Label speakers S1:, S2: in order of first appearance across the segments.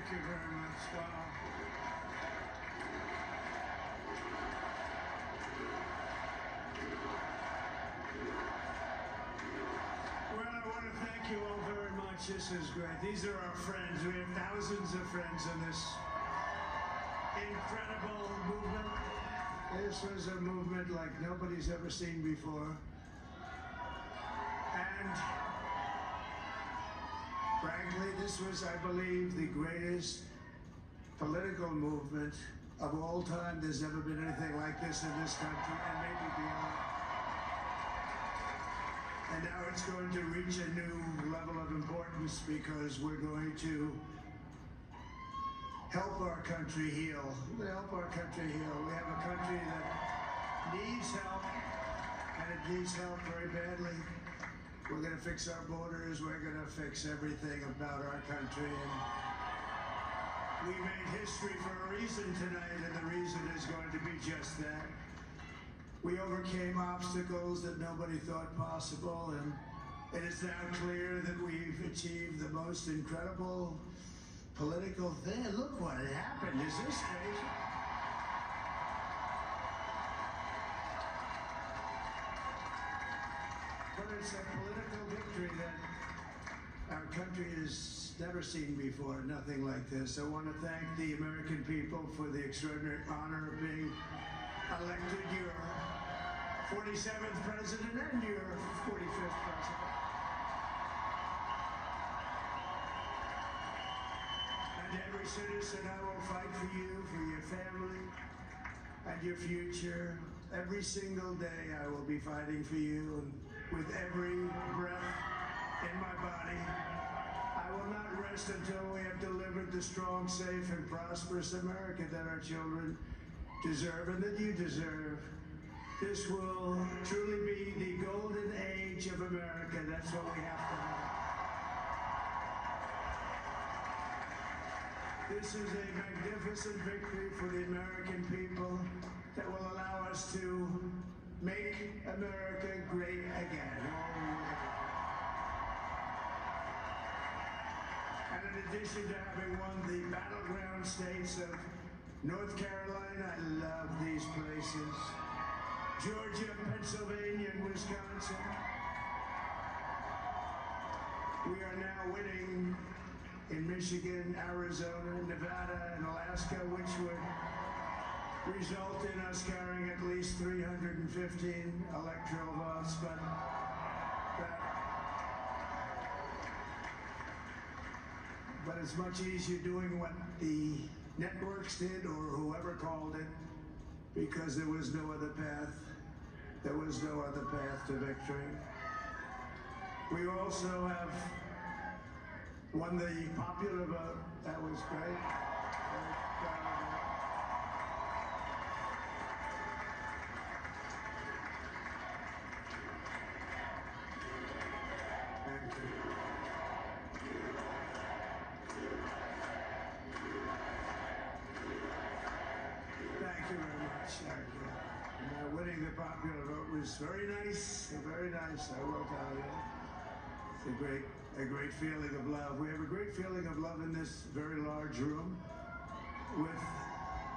S1: Thank you very much. Wow. Well, I want to thank you all very much. This is great. These are our friends. We have thousands of friends in this incredible movement. This was a movement like nobody's ever seen before. And frankly, this was, I believe, the greatest political movement of all time. There's never been anything like this in this country, and maybe beyond. And now it's going to reach a new level of importance because we're going to help our country heal. Help our country heal. We have a country that needs help, and it needs help very badly. We're going to fix our borders. We're going to fix everything about our country. And we made history for a reason tonight, and the reason is going to be just that. We overcame obstacles that nobody thought possible, and it is now clear that we've achieved the most incredible political thing. Look what had happened. Is this crazy? But it's a political victory that our country has never seen before, nothing like this. I want to thank the American people for the extraordinary honor of being elected your 47th president and your 45th president. And every citizen, I will fight for you, for your family, and your future. Every single day I will be fighting for you, and with every breath in my body, I will not rest until we have delivered the strong, safe, and prosperous America that our children deserve and that you deserve. This will truly be the golden age of America. That's what we have to have. This is a magnificent victory for the American people that will allow us to make America great again. And in addition to having won the battleground states of North Carolina, I love these places, Georgia, Pennsylvania, and Wisconsin, we are now winning in Michigan, Arizona, Nevada, and Alaska, which would result in us carrying at least 315 electoral votes, but it's much easier doing what the networks did or whoever called it, because there was no other path. There was no other path to victory. We also have won the popular vote. That was great. Thank you. Thank you very much. Thank you. Winning the popular vote was very nice. Very nice, I will tell you. It's a great feeling of love. We have a great feeling of love in this very large room with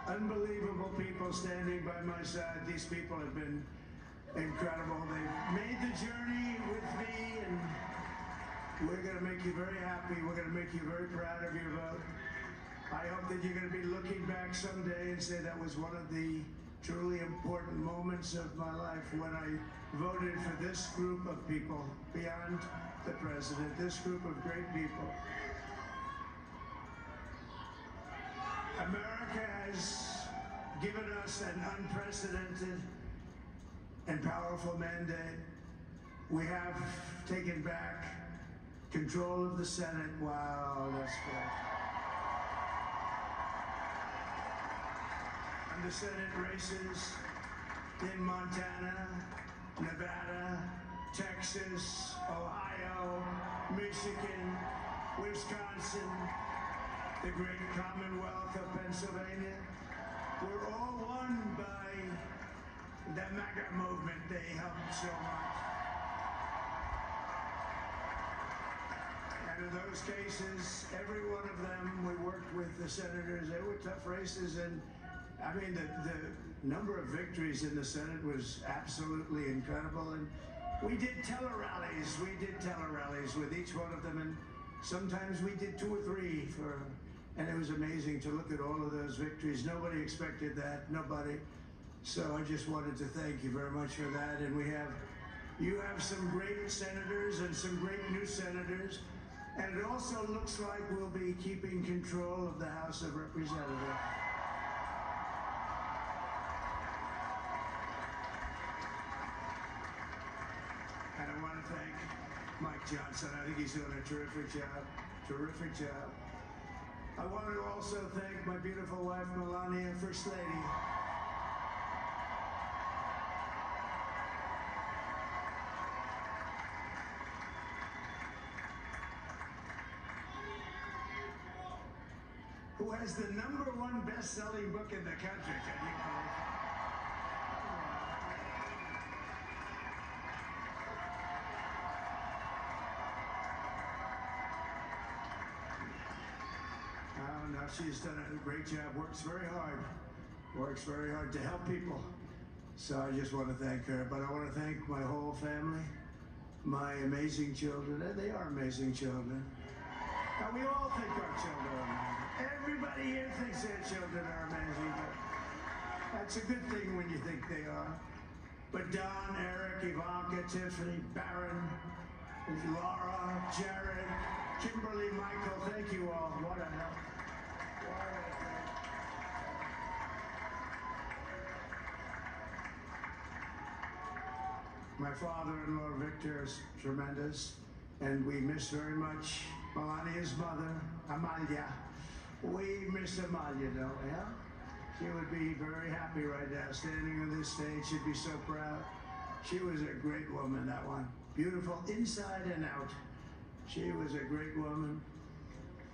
S1: unbelievable people standing by my side. These people have been incredible. They've made the journey with me, and we're going to make you very happy. We're going to make you very proud of your vote. I hope that you're going to be looking back someday and say that was one of the truly important moments of my life when I voted for this group of people beyond the president, this group of great people. America has given us an unprecedented and powerful mandate. We have taken back control of the Senate. Wow, that's great. And the Senate races in Montana, Nevada, Texas, Ohio, Michigan, Wisconsin, the great Commonwealth of Pennsylvania, were all won by the MAGA movement. They helped so much. And in those cases, every one of them, we worked with the senators. They were tough races, and I mean, the number of victories in the Senate was absolutely incredible. And we did tele-rallies. We did tele-rallies with each one of them, and sometimes we did 2 or 3 and it was amazing to look at all of those victories. Nobody expected that, nobody. So I just wanted to thank you very much for that. And you have some great senators and some great new senators. And it also looks like we'll be keeping control of the House of Representatives. And I want to thank Mike Johnson. I think he's doing a terrific job. Terrific job. I want to also thank my beautiful wife, Melania, First Lady. Who has the #1 best-selling book in the country, can you believe it? No, she's done a great job, works very hard to help people. So I just want to thank her, but I want to thank my whole family, my amazing children, and they are amazing children. Now, we all think our children are amazing. Everybody here thinks their children are amazing, but that's a good thing when you think they are. But Don, Eric, Ivanka, Tiffany, Barron, Laura, Jared, Kimberly, Michael, thank you all. What a help. My father-in-law, Victor, is tremendous, and we miss very much Melania's mother, Amalia. We miss Amalia, don't we, huh? She would be very happy right now, standing on this stage. She'd be so proud. She was a great woman, that one. Beautiful inside and out. She was a great woman.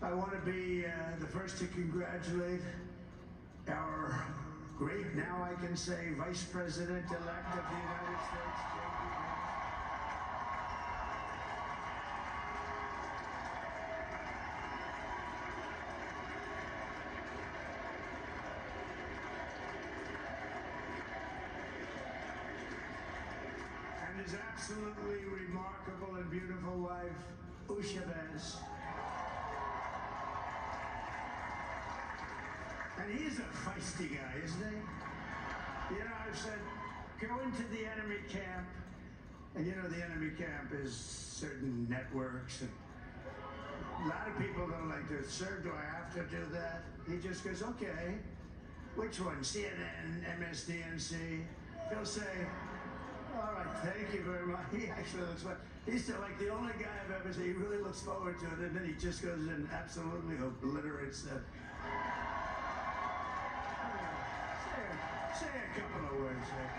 S1: I want to be the first to congratulate our great, now I can say, Vice President-elect of the United States, JD Vance. And his absolutely remarkable and beautiful wife, Usha Vance. And he's a feisty guy, isn't he? You know, I've said, go into the enemy camp, and you know the enemy camp is certain networks, and a lot of people don't like to, sir, do I have to do that? He just goes, okay, which one? CNN, MSDNC? He'll say, all right, thank you very much. He actually looks like, he's like the only guy I've ever seen, he really looks forward to it, and then he just goes and absolutely obliterates that. Say a couple of words here.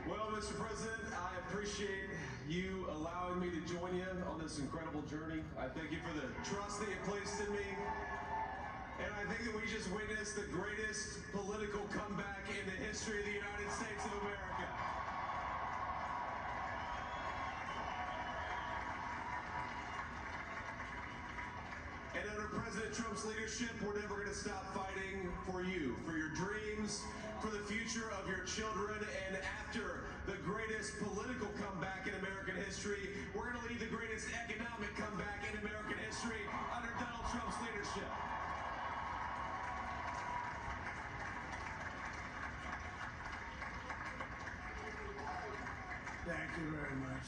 S2: Well, Mr. President, I appreciate you allowing me to join you on this incredible journey. I thank you for the trust that you placed in me. And I think that we just witnessed the greatest political comeback in the history of the United States of America. And under President Trump's leadership, we're never going to stop fighting for you, for your dreams, for the future of your children. And after the greatest political comeback in American history, we're going to lead the greatest economic comeback in American history under Donald Trump's leadership.
S1: Thank you very much.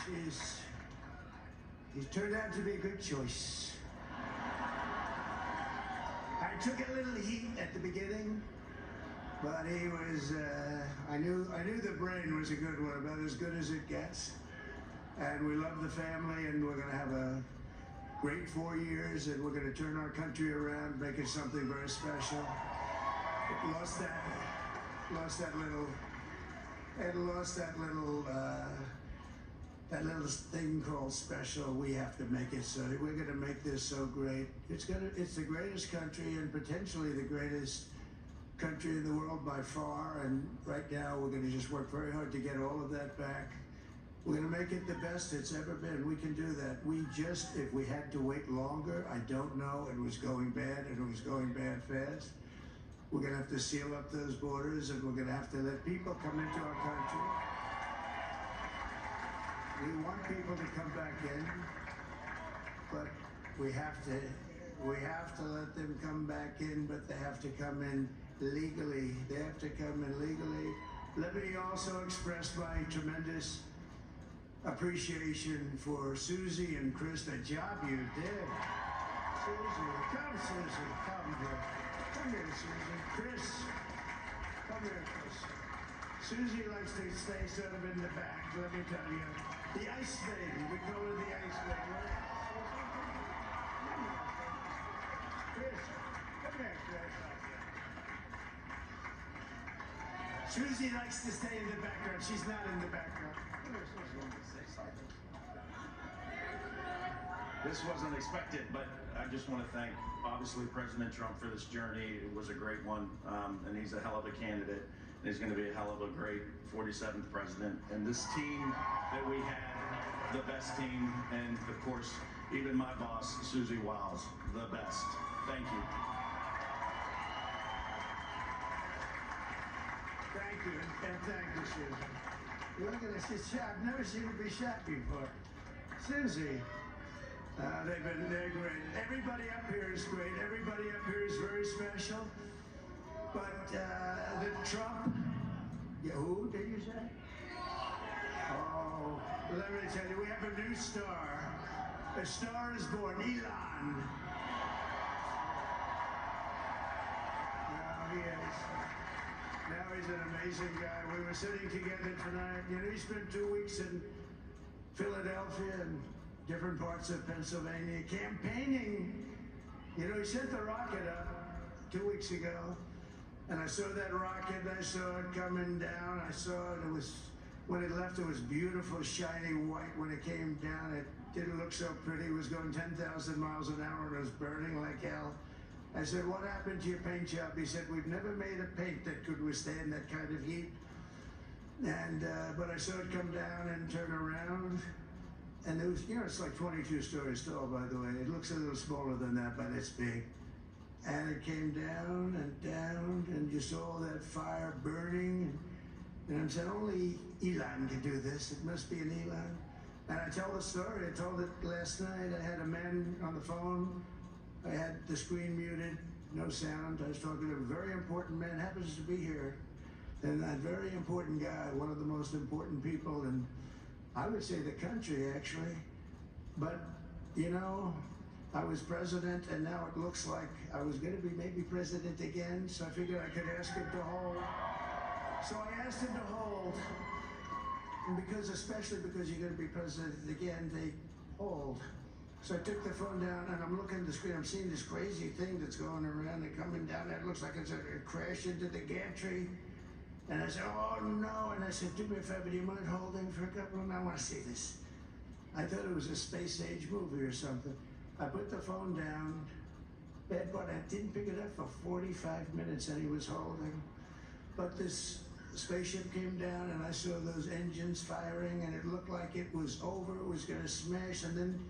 S1: He's turned out to be a good choice. I took a little heat at the beginning, but he was, I knew the brain was a good one, about as good as it gets. And we love the family, and we're gonna have a great 4 years, and we're gonna turn our country around, make it something very special. It lost that little thing called special. We have to make it so. We're going to make this so great. It's the greatest country and potentially the greatest country in the world by far. And right now we're going to just work very hard to get all of that back. We're going to make it the best it's ever been. We can do that. If we had to wait longer, I don't know. It was going bad, and it was going bad fast. We're going to have to seal up those borders, and we're going to have to let people come into our country. We want people to come back in, but we have to let them come back in, but they have to come in legally. They have to come in legally. Let me also express my tremendous appreciation for Susie and Chris, the job you did. Susie, come here. Come here, Susie. Chris, come here, Chris. Susie likes to stay sort of in the back, let me tell you. The ice lady, we call her the ice lady, right? Chris, come here, Chris. Susie likes to stay in the background. She's not in the background.
S3: This wasn't expected, but I just want to thank, obviously, President Trump for this journey. It was a great one, and he's a hell of a candidate. And he's going to be a hell of a great 47th president. And this team that we had, the best team, and of course, even my boss, Susie Wiles, the best. Thank you.
S1: Thank you, and thank you, Susie. Look at this, she's shot. I've never seen her be shot before. Susie. They're great. Everybody up here is great. Everybody up here is very special. But the Trump, who did you say? Oh, let me tell you, we have a new star. A star is born, Elon. Now he is. Now he's an amazing guy. We were sitting together tonight. You know, he spent 2 weeks in Philadelphia and different parts of Pennsylvania campaigning. You know, he sent the rocket up 2 weeks ago, and I saw that rocket, and I saw it coming down. I saw it, when it left, it was beautiful, shiny white. When it came down, it didn't look so pretty. It was going 10,000 miles an hour, and it was burning like hell. I said, what happened to your paint job? He said, we've never made a paint that could withstand that kind of heat. And, but I saw it come down and turn around. And it was, you know, it's like 22 stories tall, by the way. It looks a little smaller than that, but it's big. And it came down, and you saw that fire burning. And I said, only Elon can do this. It must be an Elon. And I tell the story. I told it last night. I had a man on the phone. I had the screen muted, no sound. I was talking to a very important man, happens to be here. And that very important guy, one of the most important people in, I would say, the country, actually. But, you know, I was president, and now it looks like I was going to be maybe president again, so I figured I could ask him to hold. So I asked him to hold, and especially because you're going to be president again, they hold. So I took the phone down, and I'm looking at the screen. I'm seeing this crazy thing that's going around and coming down there. It looks like it's going to crash into the gantry. And I said, oh no. And I said, do me a favor, do you mind holding for a couple of minutes? I want to see this. I thought it was a space age movie or something. I put the phone down, but I didn't pick it up for 45 minutes, and he was holding. But this spaceship came down, and I saw those engines firing, and it looked like it was over. It was going to smash, and then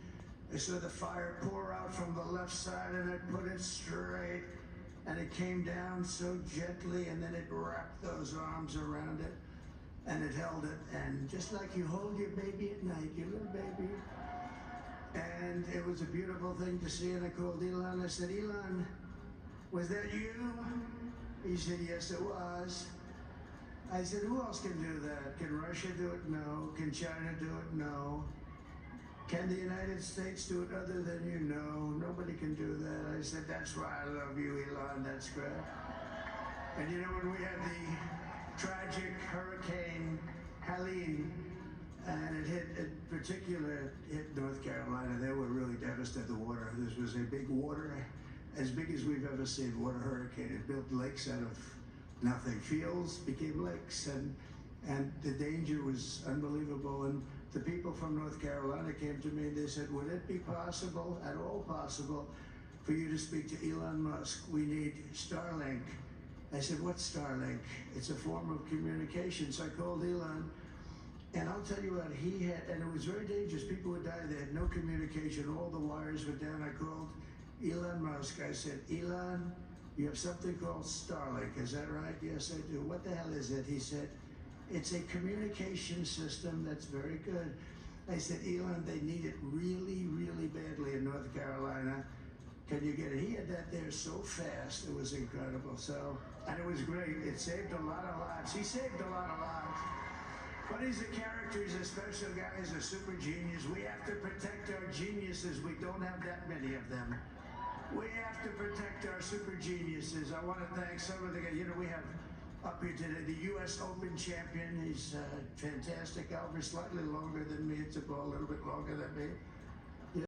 S1: I saw the fire pour out from the left side, and I put it straight, and it came down so gently, and then it wrapped those arms around it, and it held it, and just like you hold your baby at night, your little baby. And it was a beautiful thing to see, and I called Elon. I said, Elon, was that you? He said, yes, it was. I said, who else can do that? Can Russia do it? No. Can China do it? No. Can the United States do it other than you? No. Nobody can do that. I said, that's why I love you, Elon. That's great. And you know, when we had the tragic Hurricane Helene, and it hit North Carolina, they were really devastated. The water, this was a big water, as big as we've ever seen, water hurricane. It built lakes out of nothing. Fields became lakes, and the danger was unbelievable. And the people from North Carolina came to me and they said, would it be possible, at all possible, for you to speak to Elon Musk? We need Starlink. I said, what's Starlink? It's a form of communication. So I called Elon, and I'll tell you what, he had, and it was very dangerous. People would die. They had no communication. All the wires were down. I called Elon Musk. I said, Elon, you have something called Starlink. Is that right? Yes, I do. What the hell is it? He said, it's a communication system that's very good. I said, Elon, they need it really, really badly in North Carolina. Can you get it? He had that there so fast. It was incredible. So, and it was great. It saved a lot of lives. He saved a lot of lives. But he's a character. He's a special guy. He's a super genius. We have to protect our geniuses. We don't have that many of them. We have to protect our super geniuses. I want to thank some of the guys. You know, we have up here today the U.S. Open champion. He's fantastic. Albert, slightly longer than me. It's a ball, a little bit longer than me.